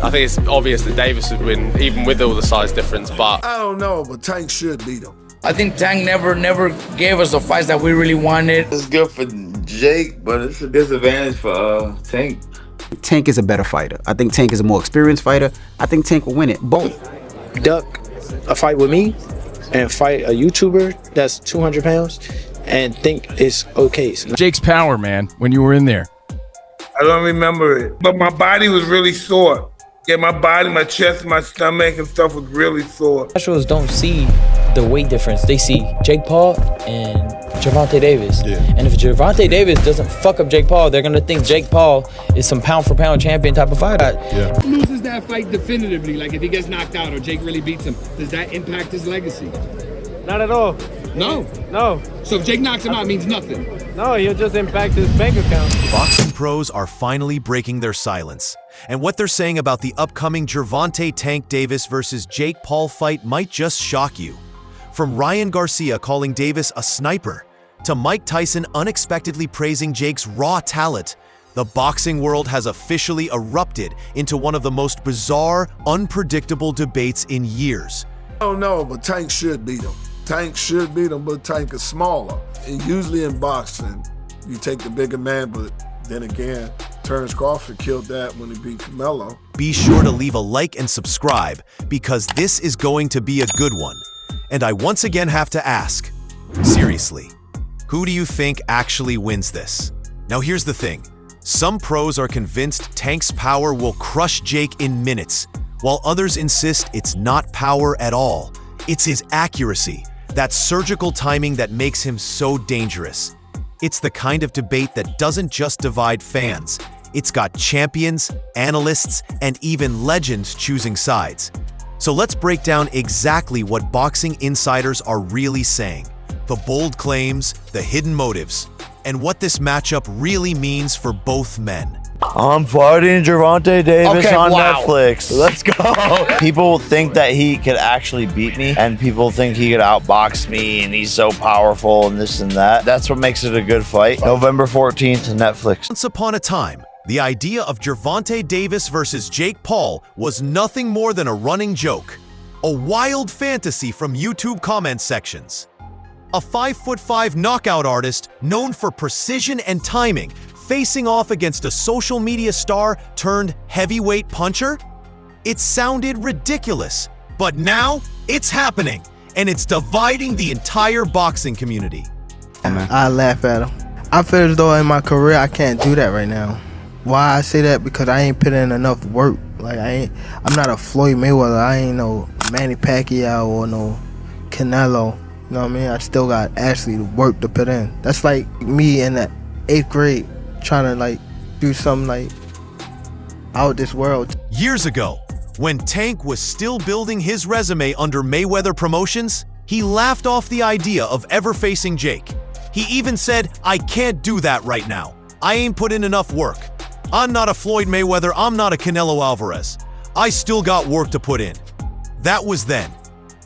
I think it's obvious that Davis would win, even with all the size difference, but I don't know, but Tank should beat him. I think Tank never gave us the fights that we really wanted. It's good for Jake, but it's a disadvantage for Tank. Tank is a better fighter. I think Tank is a more experienced fighter. I think Tank will win it. Both. Duck a fight with me and fight a YouTuber that's 200 pounds and think it's okay. Jake's power, man, when you were in there. I don't remember it, but my body was really sore. Yeah, my body, my chest, my stomach and stuff was really sore. Professionals don't see the weight difference. They see Jake Paul and Gervonta Davis. Yeah. And if Gervonta Davis doesn't fuck up Jake Paul, they're gonna think Jake Paul is some pound-for-pound champion type of fighter. Yeah. Loses that fight definitively, like if he gets knocked out or Jake really beats him, does that impact his legacy? Not at all. No? No. So if Jake knocks him out, it means nothing? No, he'll just impact his bank account. Boxing pros are finally breaking their silence. And what they're saying about the upcoming Gervonta Tank Davis versus Jake Paul fight might just shock you. From Ryan Garcia calling Davis a sniper, to Mike Tyson unexpectedly praising Jake's raw talent, the boxing world has officially erupted into one of the most bizarre, unpredictable debates in years. I don't know, but Tank should beat him. Tank should beat him, but Tank is smaller. And usually in boxing, you take the bigger man, but then again, Terrence Crawford killed that when he beat Canelo. Be sure to leave a like and subscribe, because this is going to be a good one. And I once again have to ask, seriously, who do you think actually wins this? Now here's the thing. Some pros are convinced Tank's power will crush Jake in minutes, while others insist it's not power at all. It's his accuracy, that surgical timing that makes him so dangerous. It's the kind of debate that doesn't just divide fans. It's got champions, analysts, and even legends choosing sides. So let's break down exactly what boxing insiders are really saying. The bold claims, the hidden motives, and what this matchup really means for both men. I'm fighting Gervonta Davis on Netflix. Let's go. People think that he could actually beat me, and people think he could outbox me, and he's so powerful and this and that. That's what makes it a good fight. November 14th, Netflix. Once upon a time, the idea of Gervonta Davis versus Jake Paul was nothing more than a running joke, a wild fantasy from YouTube comment sections. A 5'5" knockout artist known for precision and timing, facing off against a social media star turned heavyweight puncher? It sounded ridiculous, but now it's happening, and it's dividing the entire boxing community. I laugh at him. I feel as though in my career I can't do that right now. Why I say that? Because I ain't put in enough work. Like I'm not a Floyd Mayweather. I ain't no Manny Pacquiao or no Canelo. You know what I mean? I still got actually work to put in. That's like me in the 8th grade trying to like do something like out this world. Years ago, when Tank was still building his resume under Mayweather Promotions, he laughed off the idea of ever facing Jake. He even said, "I can't do that right now. I ain't put in enough work. I'm not a Floyd Mayweather, I'm not a Canelo Alvarez. I still got work to put in." That was then.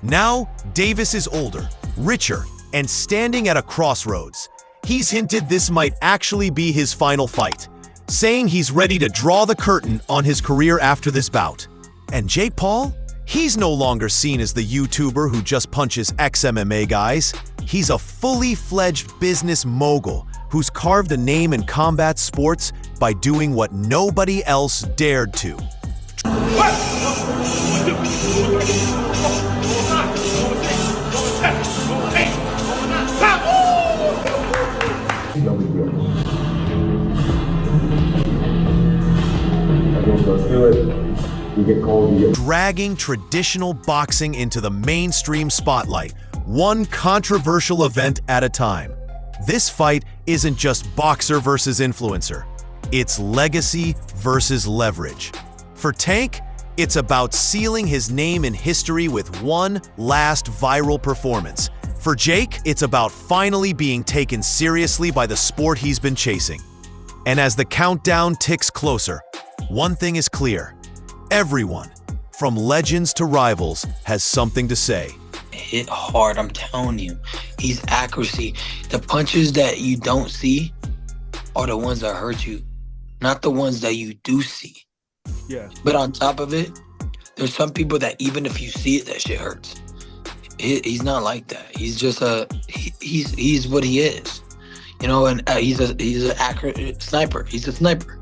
Now, Davis is older, richer, and standing at a crossroads. He's hinted this might actually be his final fight, saying he's ready to draw the curtain on his career after this bout. And Jake Paul? He's no longer seen as the YouTuber who just punches ex-MMA guys. He's a fully fledged business mogul who's carved a name in combat sports by doing what nobody else dared to. Dragging traditional boxing into the mainstream spotlight, one controversial event at a time. This fight isn't just boxer versus influencer. It's legacy versus leverage. For Tank, it's about sealing his name in history with one last viral performance. For Jake, it's about finally being taken seriously by the sport he's been chasing. And as the countdown ticks closer, one thing is clear. Everyone, from legends to rivals, has something to say. Hit hard, I'm telling you. He's accuracy. The punches that you don't see are the ones that hurt you, not the ones that you do see. Yeah. But on top of it, there's some people that even if you see it, that shit hurts. He's not like that. He's just he's what he is, you know. And he's an accurate sniper. He's a sniper.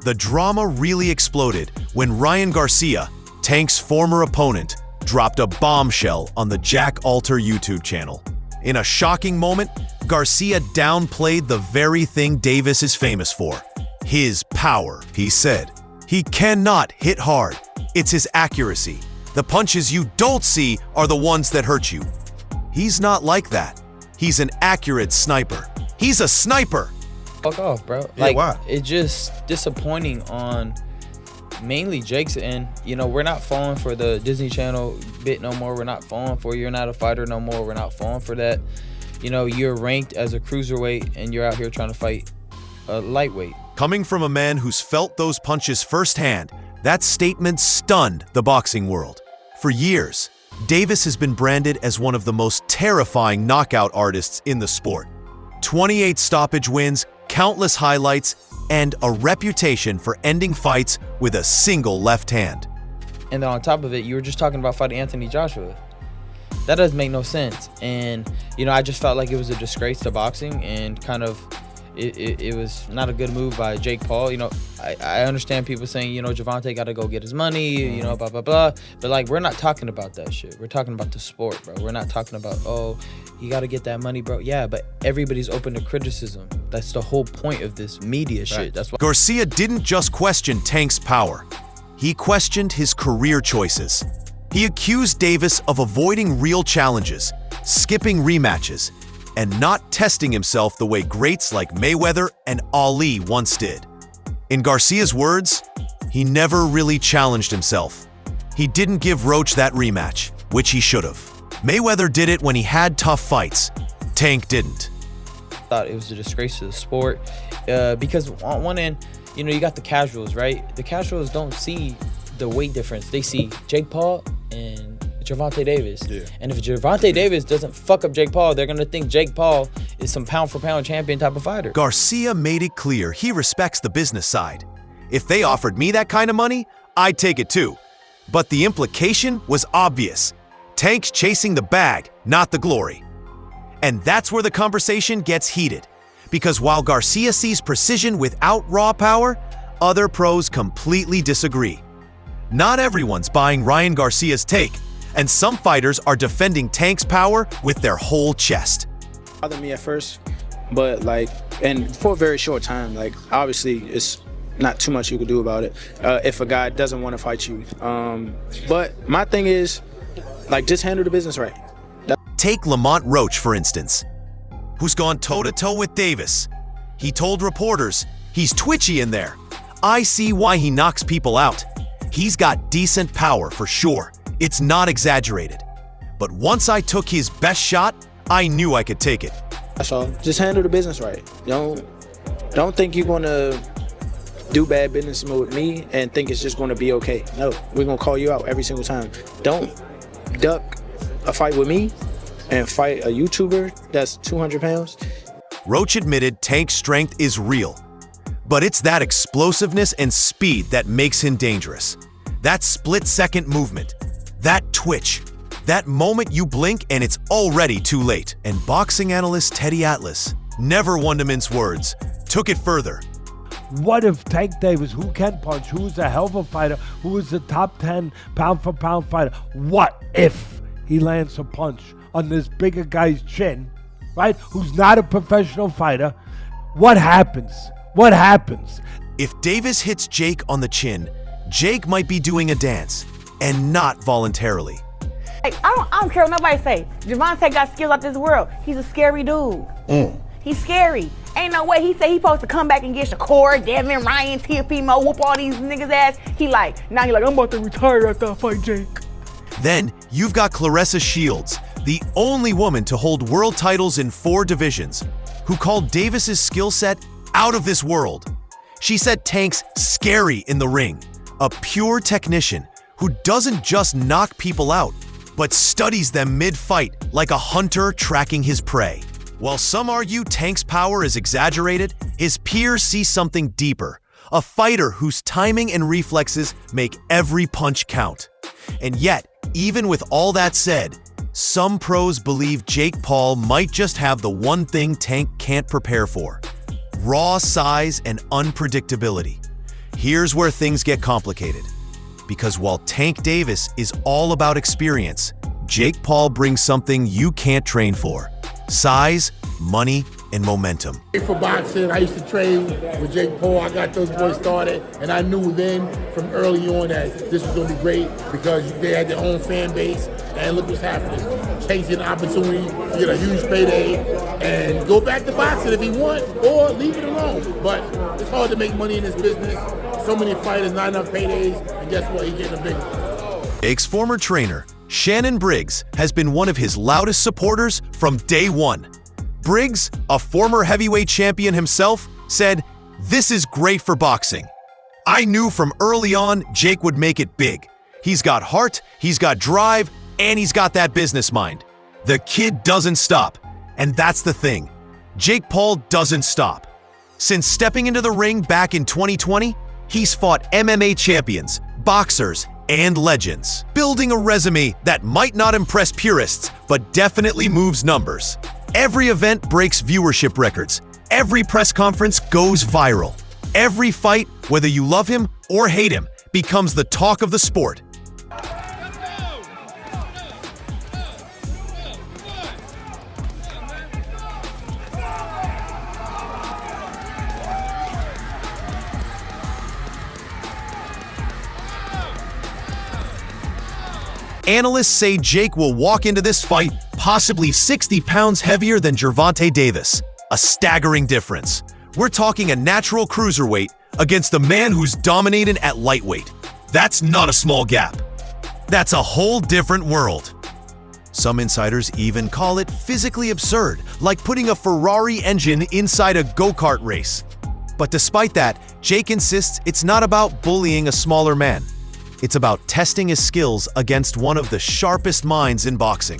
The drama really exploded when Ryan Garcia, Tank's former opponent, dropped a bombshell on the Jack Alter YouTube channel. In a shocking moment, Garcia downplayed the very thing Davis is famous for: his power. He said, "He cannot hit hard. It's his accuracy. The punches you don't see are the ones that hurt you." He's not like that. He's an accurate sniper. He's a sniper. Fuck off, bro. Yeah, Like, why? it's just disappointing on mainly Jake's end. You know, we're not falling for the Disney Channel bit no more. We're not falling for "you're not a fighter" no more. We're not falling for that. You know, you're ranked as a cruiserweight and you're out here trying to fight a lightweight. Coming from a man who's felt those punches firsthand, that statement stunned the boxing world. For years, Davis has been branded as one of the most terrifying knockout artists in the sport. 28 stoppage wins, countless highlights, and a reputation for ending fights with a single left hand. And then on top of it, you were just talking about fighting Anthony Joshua. That doesn't make no sense. And, you know, I just felt like it was a disgrace to boxing and kind of it was not a good move by Jake Paul. You know, I understand people saying, you know, Gervonta got to go get his money, you know, blah, blah, blah. But, like, we're not talking about that shit. We're talking about the sport, bro. We're not talking about, oh, you got to get that money, bro. Yeah, but everybody's open to criticism. That's the whole point of this media shit. That's why Garcia didn't just question Tank's power. He questioned his career choices. He accused Davis of avoiding real challenges, skipping rematches, and not testing himself the way greats like Mayweather and Ali once did. In Garcia's words, he never really challenged himself. He didn't give Roach that rematch, which he should have. Mayweather did it when he had tough fights. Tank didn't. thought it was a disgrace to the sport because on one end, you know, you got the casuals, right? The casuals don't see the weight difference. They see Jake Paul and Gervonta Davis. Yeah. And if Gervonta Davis doesn't fuck up Jake Paul, they're going to think Jake Paul is some pound-for-pound champion type of fighter. Garcia made it clear he respects the business side. If they offered me that kind of money, I'd take it too. But the implication was obvious. Tank's chasing the bag, not the glory. And that's where the conversation gets heated. Because while Garcia sees precision without raw power, other pros completely disagree. Not everyone's buying Ryan Garcia's take, and some fighters are defending Tank's power with their whole chest. Bothered me at first, but and for a very short time, obviously it's not too much you can do about it if a guy doesn't want to fight you. But my thing is, just handle the business right. Take Lamont Roach, for instance, who's gone toe-to-toe with Davis. He told reporters, he's twitchy in there. I see why he knocks people out. He's got decent power for sure. It's not exaggerated. But once I took his best shot, I knew I could take it. That's all. Just handle the business right. Don't think you're gonna do bad business with me and think it's just gonna be okay. No, we're gonna call you out every single time. Don't duck a fight with me and fight a YouTuber that's 200 pounds. Roach admitted Tank's strength is real, but it's that explosiveness and speed that makes him dangerous. That split-second movement, that twitch, that moment you blink and it's already too late. And boxing analyst Teddy Atlas, never one to mince words, took it further. What if Tank Davis, who can punch, who's a hell of a fighter, who is the top 10 pound-for-pound fighter, what if he lands a punch on this bigger guy's chin, right, who's not a professional fighter? What happens? What happens? If Davis hits Jake on the chin, Jake might be doing a dance, and not voluntarily. I don't care what nobody say. Gervonta got skills out this world. He's a scary dude. He's scary. Ain't no way he said he supposed to come back and get Shakur, Devin, Ryan, Teofimo, whoop all these niggas ass. Now he I'm about to retire after I fight Jake. Then you've got Claressa Shields, the only woman to hold world titles in 4 divisions, who called Davis's skill set out of this world. She said Tank's scary in the ring, a pure technician who doesn't just knock people out, but studies them mid-fight like a hunter tracking his prey. While some argue Tank's power is exaggerated, his peers see something deeper, a fighter whose timing and reflexes make every punch count. And yet, even with all that said, some pros believe Jake Paul might just have the one thing Tank can't prepare for: raw size and unpredictability. Here's where things get complicated. Because while Tank Davis is all about experience, Jake Paul brings something you can't train for: size, money, and momentum. For boxing, I used to train with Jake Paul. I got those boys started, and I knew then from early on that this was going to be great because they had their own fan base. And look what's happening. Chasing an opportunity to get a huge payday and go back to boxing if he want, or leave it alone. But it's hard to make money in this business. So many fighters, not enough paydays, and guess what? He's getting a big one. Jake's former trainer, Shannon Briggs, has been one of his loudest supporters from day one. Briggs, a former heavyweight champion himself, said, "This is great for boxing. I knew from early on Jake would make it big. He's got heart, he's got drive, and he's got that business mind. The kid doesn't stop." And that's the thing. Jake Paul doesn't stop. Since stepping into the ring back in 2020, he's fought MMA champions, boxers, and legends, building a resume that might not impress purists, but definitely moves numbers. Every event breaks viewership records. Every press conference goes viral. Every fight, whether you love him or hate him, becomes the talk of the sport. Analysts say Jake will walk into this fight possibly 60 pounds heavier than Gervonta Davis. A staggering difference. We're talking a natural cruiserweight against a man who's dominated at lightweight. That's not a small gap. That's a whole different world. Some insiders even call it physically absurd, like putting a Ferrari engine inside a go-kart race. But despite that, Jake insists it's not about bullying a smaller man. It's about testing his skills against one of the sharpest minds in boxing.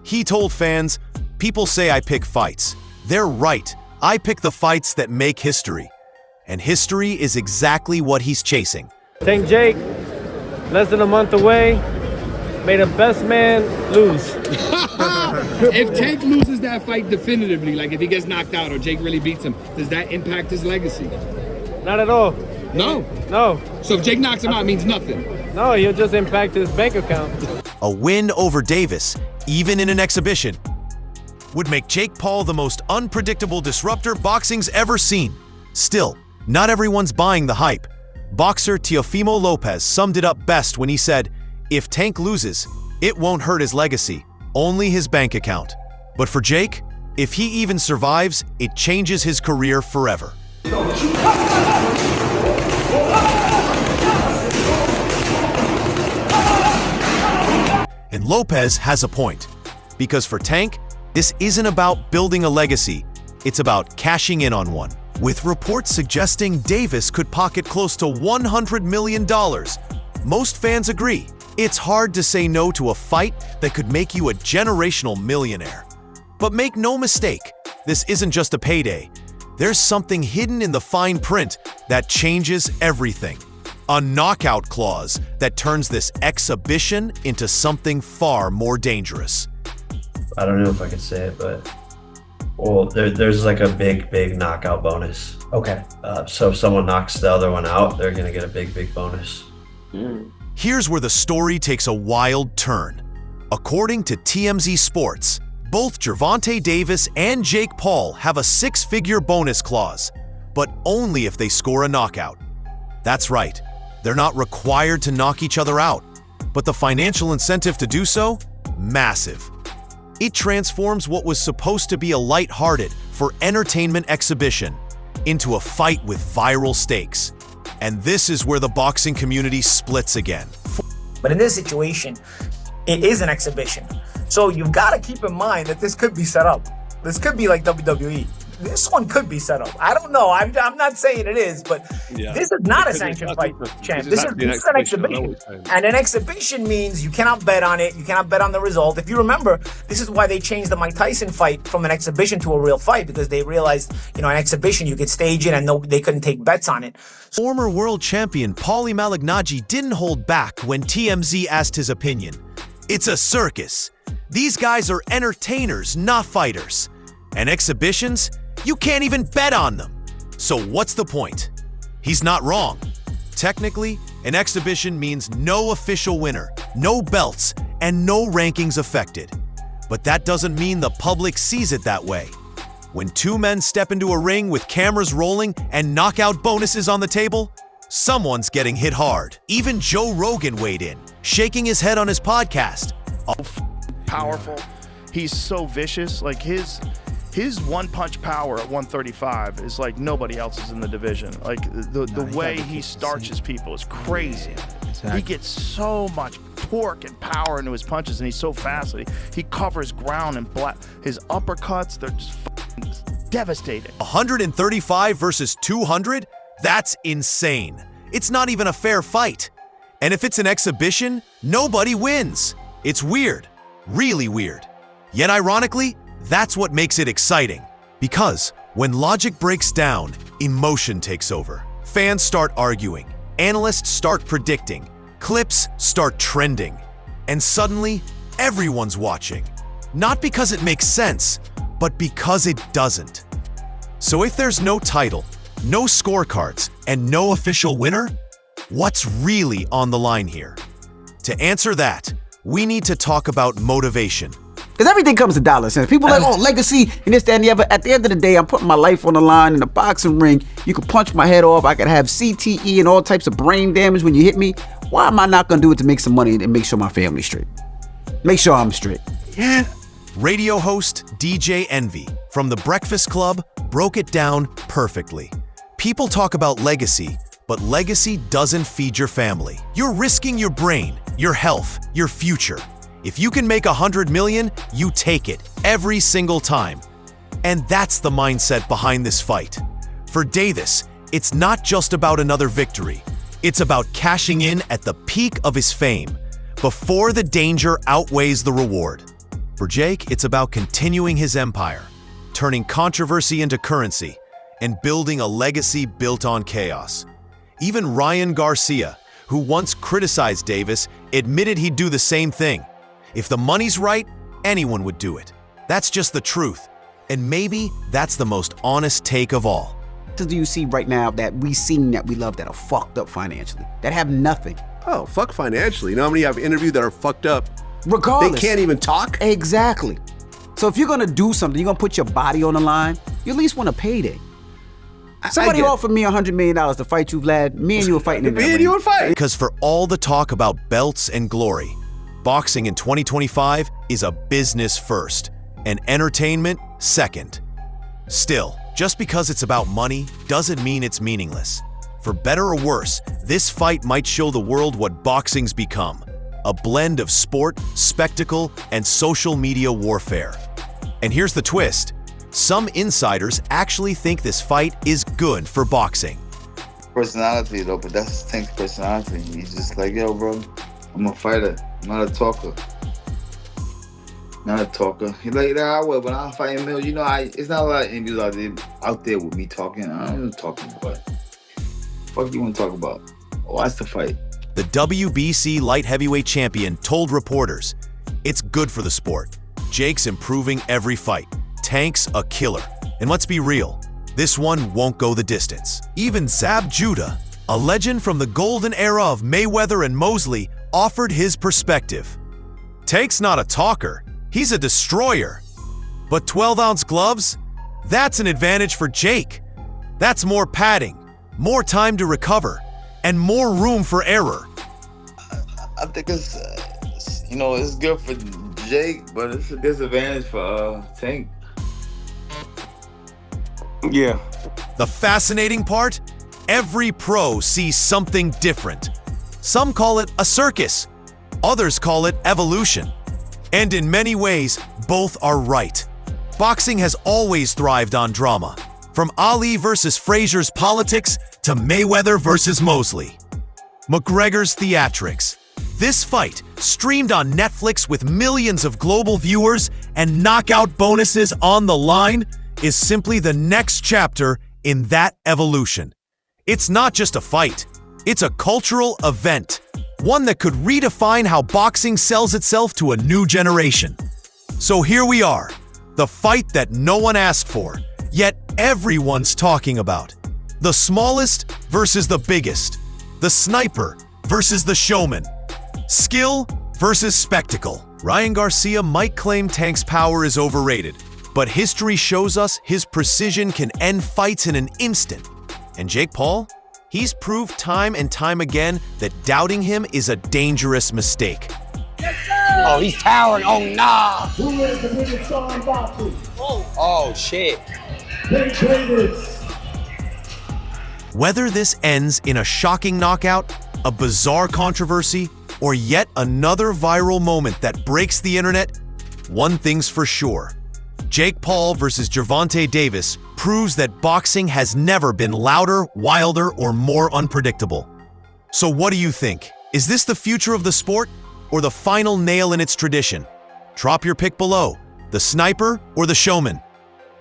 He told fans, "People say I pick fights. They're right. I pick the fights that make history." And history is exactly what he's chasing. Tank Jake, less than a month away, may the best man lose. If Tank loses that fight definitively, like if he gets knocked out or Jake really beats him, does that impact his legacy? Not at all. No? No. So if Jake knocks him out, it means nothing? No, he'll just impact his bank account. A win over Davis, even in an exhibition, would make Jake Paul the most unpredictable disruptor boxing's ever seen. Still, not everyone's buying the hype. Boxer Teofimo Lopez summed it up best when he said, "If Tank loses, it won't hurt his legacy, only his bank account. But for Jake, if he even survives, it changes his career forever." And Lopez has a point, because for Tank, this isn't about building a legacy, it's about cashing in on one. With reports suggesting Davis could pocket close to $100 million, most fans agree. It's hard to say no to a fight that could make you a generational millionaire. But make no mistake, this isn't just a payday. There's something hidden in the fine print that changes everything. A knockout clause that turns this exhibition into something far more dangerous. I don't know if I could say it, but there's like a big knockout bonus. Okay. So if someone knocks the other one out, they're gonna get a big bonus. Here's where the story takes a wild turn. According to TMZ Sports, both Gervonta Davis and Jake Paul have a 6-figure bonus clause, but only if they score a knockout. That's right, they're not required to knock each other out, but the financial incentive to do so? Massive. It transforms what was supposed to be a lighthearted, for entertainment exhibition into a fight with viral stakes. And this is where the boxing community splits again. But in this situation, it is an exhibition. So you've got to keep in mind that this could be set up. This could be like WWE. this one could be set up. I don't know. I'm not saying it is, but this is not a sanctioned fight, champ. This is an exhibition. And an exhibition means you cannot bet on it. You cannot bet on the result. If you remember, this is why they changed the Mike Tyson fight from an exhibition to a real fight, because they realized, an exhibition, you could stage it and they couldn't take bets on it. Former world champion Paulie Malignaggi didn't hold back when TMZ asked his opinion. It's a circus. These guys are entertainers, not fighters. And exhibitions, you can't even bet on them. So what's the point? He's not wrong. Technically, an exhibition means no official winner, no belts, and no rankings affected. But that doesn't mean the public sees it that way. When two men step into a ring with cameras rolling and knockout bonuses on the table, someone's getting hit hard. Even Joe Rogan weighed in, shaking his head on his podcast. Powerful. He's so vicious. Like his one-punch power at 135 is like nobody else's in the division. Like the way he starches people is crazy. He gets so much torque and power into his punches, and he's so fast that he covers ground and his uppercuts, they're just devastating. 135 versus 200? That's insane. It's not even a fair fight. And if it's an exhibition, nobody wins. It's weird. Really weird. Yet ironically, that's what makes it exciting. Because when logic breaks down, emotion takes over. Fans start arguing. Analysts start predicting. Clips start trending. And suddenly, everyone's watching. Not because it makes sense, but because it doesn't. So if there's no title, no scorecards, and no official winner, what's really on the line here? To answer that, we need to talk about motivation. Because everything comes to dollar cents. People are like, legacy, and this, that, and the other. At the end of the day, I'm putting my life on the line in a boxing ring. You could punch my head off. I could have CTE and all types of brain damage when you hit me. Why am I not going to do it to make some money and make sure my family's straight? Make sure I'm straight. Yeah. Radio host DJ Envy from The Breakfast Club broke it down perfectly. People talk about legacy, but legacy doesn't feed your family. You're risking your brain, your health, your future. If you can make 100 million, you take it every single time. And that's the mindset behind this fight. For Davis, it's not just about another victory. It's about cashing in at the peak of his fame, before the danger outweighs the reward. For Jake, it's about continuing his empire, turning controversy into currency, and building a legacy built on chaos. Even Ryan Garcia, who once criticized Davis, admitted he'd do the same thing. If the money's right, anyone would do it. That's just the truth. And maybe that's the most honest take of all. What do you see right now that we seen that we love that are fucked up financially, that have nothing? Oh, fuck financially. You know how many I've interviewed that are fucked up? Regardless. They can't even talk? Exactly. So if you're gonna do something, you're gonna put your body on the line, you at least want a payday. Somebody offered me $100 million to fight you, Vlad. Me and you were fighting in that ring. Me and you were fighting. Because for all the talk about belts and glory, boxing in 2025 is a business first and entertainment second. Still, just because it's about money doesn't mean it's meaningless. For better or worse, this fight might show the world what boxing's become. A blend of sport, spectacle, and social media warfare. And here's the twist. Some insiders actually think this fight is good for boxing. Personality though, but that's Tank's personality. He's just like, yo bro, I'm a fighter, I'm not a talker. Not a talker. He's like, yeah, I will, but I'm fighting Mills. You know, it's not a lot of interviews out there with me talking. I don't know talking about. What you want to talk about? Watch the fight. The WBC light heavyweight champion told reporters, it's good for the sport. Jake's improving every fight. Tank's a killer. And let's be real, this one won't go the distance. Even Zab Judah, a legend from the golden era of Mayweather and Mosley, offered his perspective. Tank's not a talker, he's a destroyer. But 12-ounce gloves? That's an advantage for Jake. That's more padding, more time to recover, and more room for error. I think it's, it's good for Jake, but it's a disadvantage for Tank. Yeah. The fascinating part? Every pro sees something different. Some call it a circus. Others call it evolution. And in many ways, both are right. Boxing has always thrived on drama, from Ali versus Frazier's politics to Mayweather versus Mosley. McGregor's theatrics. This fight, streamed on Netflix with millions of global viewers and knockout bonuses on the line, is simply the next chapter in that evolution. It's not just a fight, it's a cultural event, one that could redefine how boxing sells itself to a new generation. So here we are, the fight that no one asked for, yet everyone's talking about. The smallest versus the biggest. The sniper versus the showman. Skill versus spectacle. Ryan Garcia might claim Tank's power is overrated, but history shows us his precision can end fights in an instant. And Jake Paul? He's proved time and time again that doubting him is a dangerous mistake. Oh, he's towering. Oh, nah. Who is the biggest star in boxing? Oh, shit. Whether this ends in a shocking knockout, a bizarre controversy, or yet another viral moment that breaks the internet, one thing's for sure. Jake Paul versus Gervonta Davis proves that boxing has never been louder, wilder, or more unpredictable. So what do you think? Is this the future of the sport, or the final nail in its tradition? Drop your pick below, the sniper or the showman.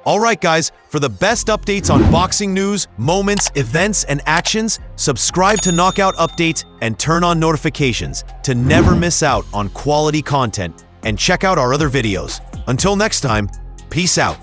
Alright guys, for the best updates on boxing news, moments, events, and actions, subscribe to Knockout Updates and turn on notifications to never miss out on quality content, and check out our other videos. Until next time, peace out.